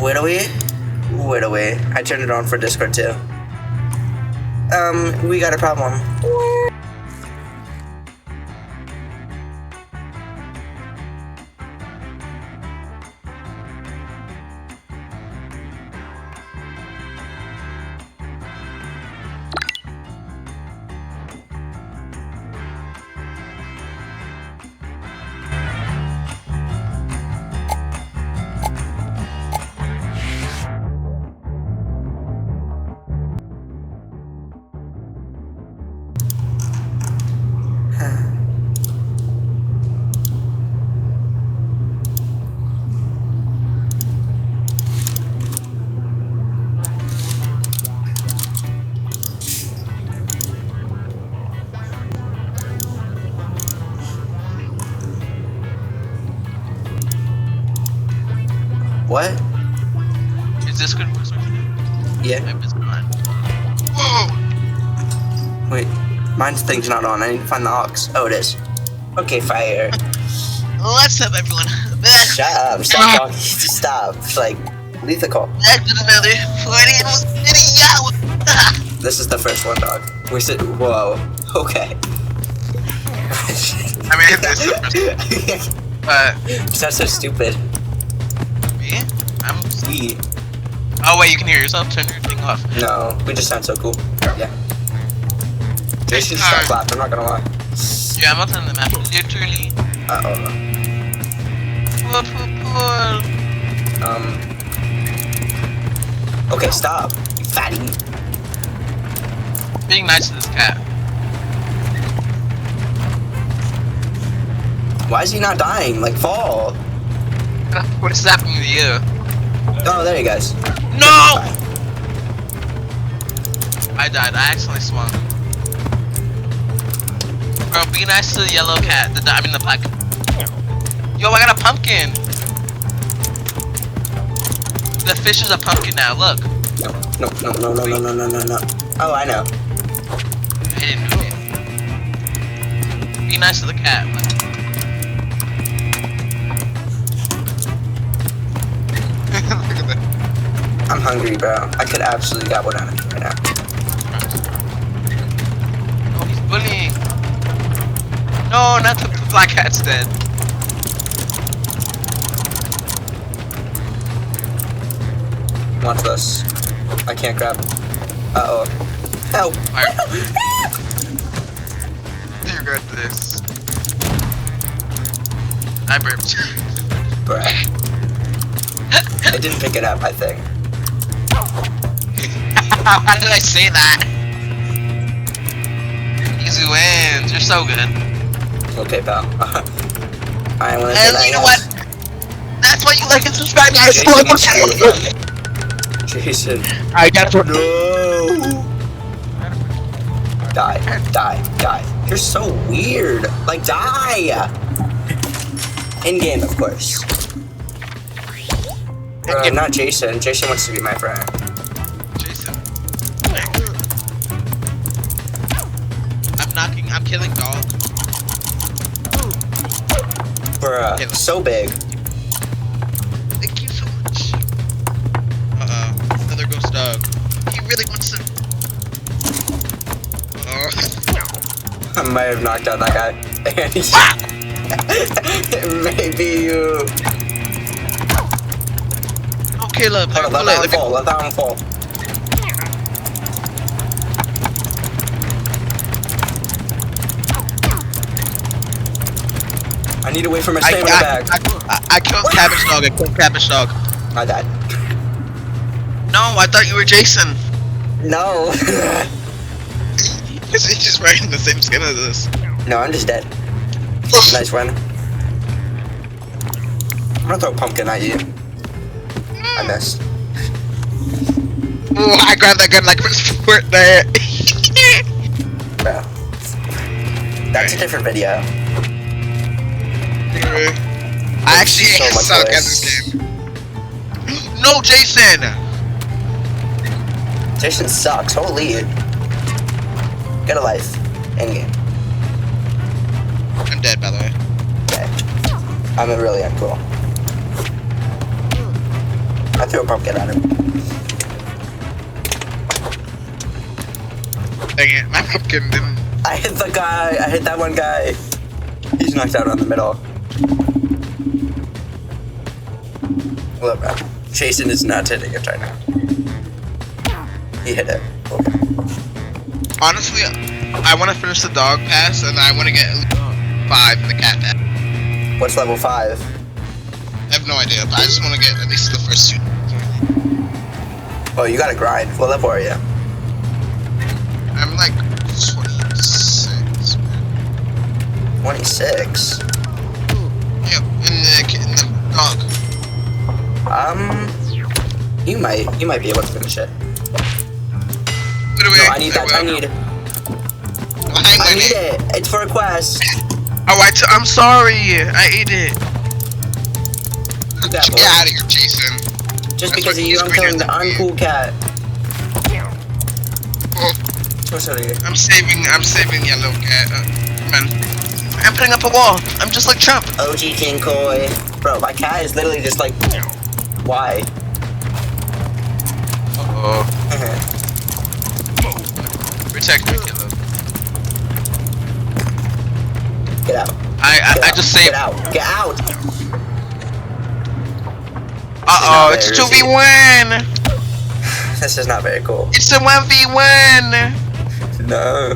Where are we? Where are we? I turned it on for Discord too. We got a problem. What? Is this good? Yeah. It's gone. Whoa! Wait, mine's thing's not on. I need to find the aux. Oh, it is. Okay, fire. What's up, everyone? Shut up. Stop talking. Stop. Like, leave the call. Back to another video. This is the first one, dog. We said, whoa. Okay. I mean, this is the first. That's so stupid. Me? I'm. We. Oh wait, you can hear yourself. Turn your thing off. No, we just sound so cool. Yeah. Jason, stop clapping. I'm not gonna lie. Yeah, I'm not on the map. Literally. Uh-oh. Okay, stop. You fatty. Being nice to this cat. Why is he not dying? Like, fall. What is happening to you? Oh, there he goes. No! I died. I accidentally swung. Bro, be nice to the yellow cat. The black. Yo, I got a pumpkin. The fish is a pumpkin now. Look. No. Oh, I know. I didn't do it. Be nice to the cat. Look at that. I'm hungry, bro. I could absolutely got one out of me right now. Oh, he's bullying. No, not the black cat's dead. Watch this. I can't grab. Uh-oh. Help! You got this. I burped. Bruh. I didn't pick it up, I think. How did I say that? Easy wins. You're so good. Okay, pal. I want to And you know what? That's why you like and subscribe, guys. Jason. I got to. No! Die. You're so weird. Like, die! In game, of course. Not Jason. Jason wants to be my friend. Jason. I'm killing dogs. Bruh, so big. Thank you so much. Another ghost dog. He really wants to. I might have knocked out that guy. Maybe you. Oh, Caleb. Hold on, let that one fall. I need to wait for my stamina back. I killed Cabbage Dog. I died. No, I thought you were Jason. No. Is he just wearing the same skin as us? No, I'm just dead. Nice run. I'm gonna throw a pumpkin at you. I missed. Oh, I grabbed that gun like a sport there. Bro. That's a different video. I actually suck at this game. No, Jason! Jason sucks. Holy. Get a life. End game. I'm dead, by the way. Okay. I'm really uncool. I threw a pumpkin at him. Dang it, my pumpkin didn't. I hit the guy. I hit that one guy. He's knocked out on the middle. Look, Jason is not hitting it right now. He hit it. Okay. Honestly, I want to finish the dog pass, and I want to get 5 in the cat pass. What's level 5? I have no idea, but I just want to get at least the first 2. Oh, you gotta grind. What level are you? I'm like 26. 26? Yep, in the dog. You might be able to finish it. Wait, No, I need that. I need it. It's for a quest. Oh, I'm sorry. I ate it. Get out of here, Jason. Just because of you, I'm killing the uncool cat. Oh, What's over here? I'm saving yellow cat. Man, I'm putting up a wall. I'm just like Trump. OG King Koi. Bro, my cat is literally just like, why? Uh-oh. Protect me, killer. Get out. I just saved. Get out. Get out. Uh-oh, it's 2v1. This is not very cool. It's a 1v1. No.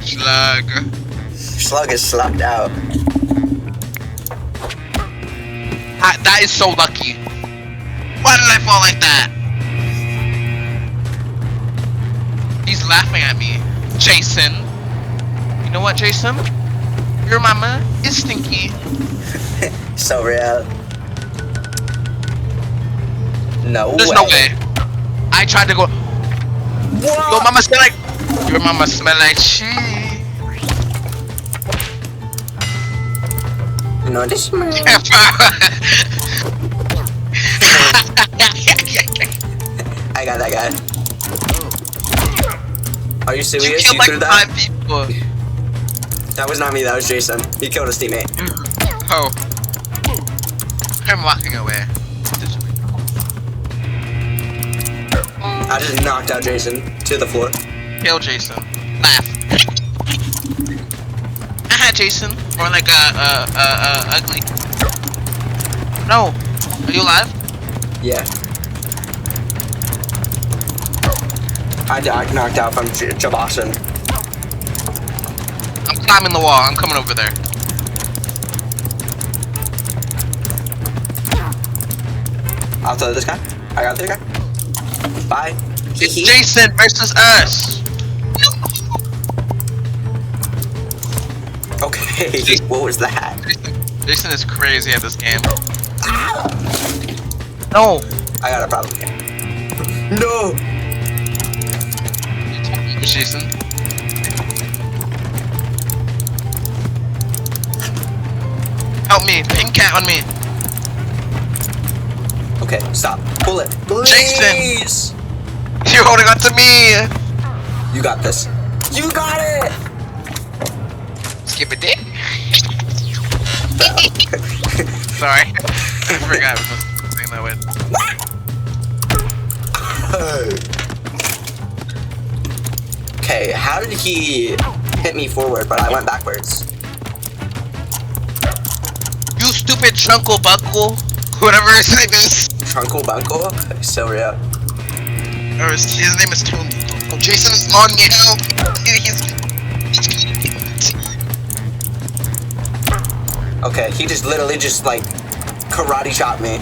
Slug. Slug is slugged out. That is so lucky. Why did I fall like that? He's laughing at me. Jason. You know what, Jason? Your mama is stinky. So real. No There's way. no way. I tried to go. What? Your mama smell like. Your mama smell like shit. No, this man. I got that guy. Are you serious? You killed You like threw that? 5 people. That was not me, that was Jason. He killed his teammate. Oh. I'm walking away. I just knocked out Jason to the floor. Kill Jason. Laugh. Aha, Jason. More like ugly. No. Are you alive? Yeah. I knocked out from Jabasan. I'm climbing the wall. I'm coming over there. I'll throw this guy. I got this guy. Bye. It's Jason versus us. Okay, what was that? Jason is crazy at this game. No. I got a problem here. No! Jason. Help me. Pink cat on me. Okay, stop. Pull it. Please! Jason! You're holding on to me! You got this. You got it! Skip a dick. Sorry. I forgot I was saying that way. Okay, how did he hit me forward, but I went backwards? You stupid trunkle buckle. Whatever his name is. Trunkle Bunkle? So real. Or his name is Tony. Oh, Jason is on me now. Okay, he just literally just like karate chopped me.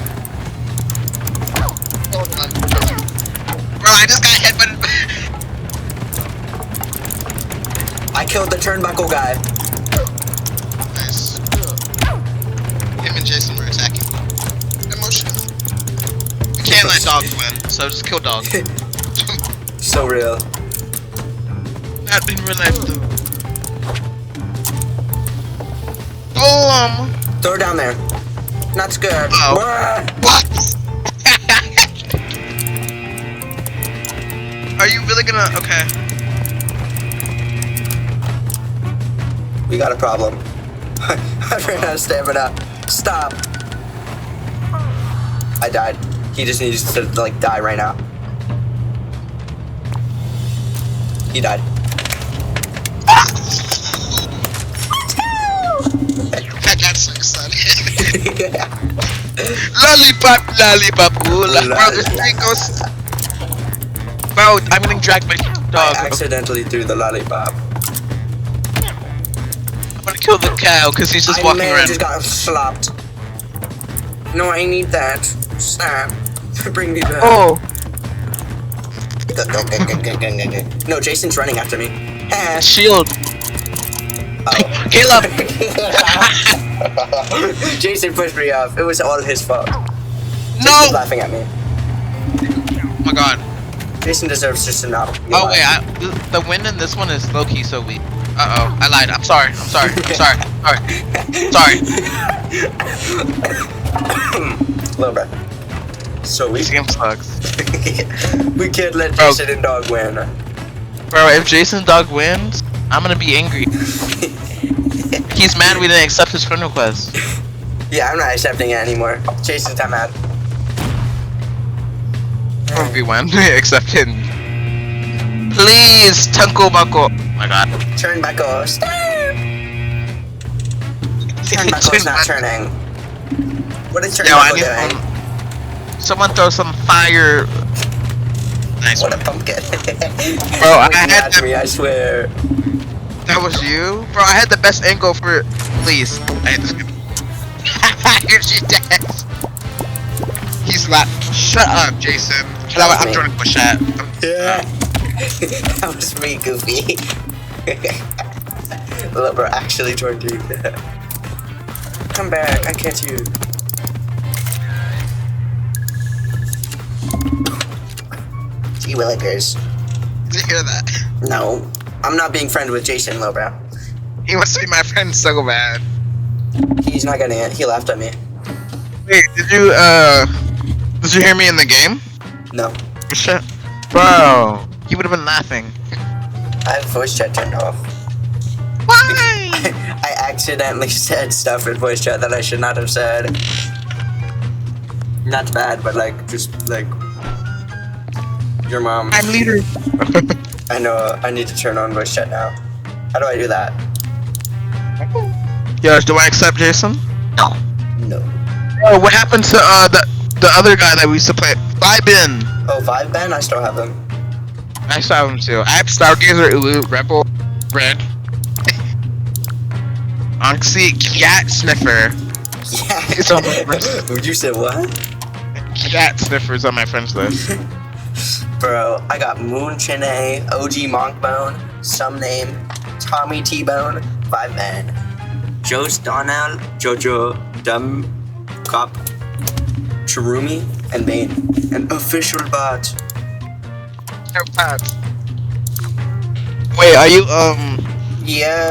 Bro, I just got headbutted. I killed the turnbuckle guy. Nice. Him and Jason were attacking emotionally. You can't let dogs win, so just kill dog. So real. Not in real life though. Throw it down there. Not scared. Oh. What? Are you really gonna? Okay. We got a problem. I ran out of stamina. Stop. I died. He just needs to like die right now. He died. I got so excited. Lollipop, lollipop, ooh, bro, this thing goes. Bro, I'm getting dragged by dog. I accidentally threw the lollipop. I'm gonna kill the cow because he's just walking around. I just got slopped. No, I need that. Stop. Bring me back. Oh. No, Jason's running after me. Shield. Oh. Caleb. Jason pushed me off. It was all his fault. No. Jason's laughing at me. Oh my god. Jason deserves just to not. Oh wait, the wind in this one is low key so weak. Uh oh, I lied. I'm sorry. I'm sorry. I'm sorry. Sorry. Little bit. So This game sucks. we can't let Jason and Dog win. Bro, if Jason and Dog wins, I'm gonna be angry. He's mad we didn't accept his friend request. Yeah, I'm not accepting it anymore. Jason's not mad. We won. Accepted. Please, Tanko Bako. Oh my god. Turn back off. Stop. Turn back off's not turning. What is turn back doing? Someone throw some fire. Nice What one. a pumpkin. Bro, I had to me, I swear. That was you? Bro, I had the best angle for. Please. I had this. She's dead. He's like, shut up, Jason. I'm trying to push that. Yeah. That was me, Goofy. Lover actually joined you. Come back, I catch you. Gee willikers. Did you hear that? No. I'm not being friends with Jason, Lowbrow. He wants to be my friend so bad. He's not getting it. He laughed at me. Wait, did you hear me in the game? No. Shit. Bro, he would have been laughing. I have voice chat turned off. Why? I accidentally said stuff in voice chat that I should not have said. Not bad, but like, just like, your mom. I'm leader. I know, I need to turn on voice chat now. How do I do that? Yo, do I accept Jason? No. Oh, what happened to the other guy that we used to play? Vibin. Oh, Vibe Ben? I still have him. I saw him too. I have Stargazer, Ulu, Rebel, Red, Oxy, Cat Sniffer. Yeah. It's on my friends. Would you say what? Cat Sniffer's on my friends list. Bro, I got Moon Chine, OG Monkbone, some name, Tommy T-Bone, Vibe Ben, Joe Donnell, Jojo, Dumb Cop, Chirumi, and Bane. An official bot. Wait, are you Yeah.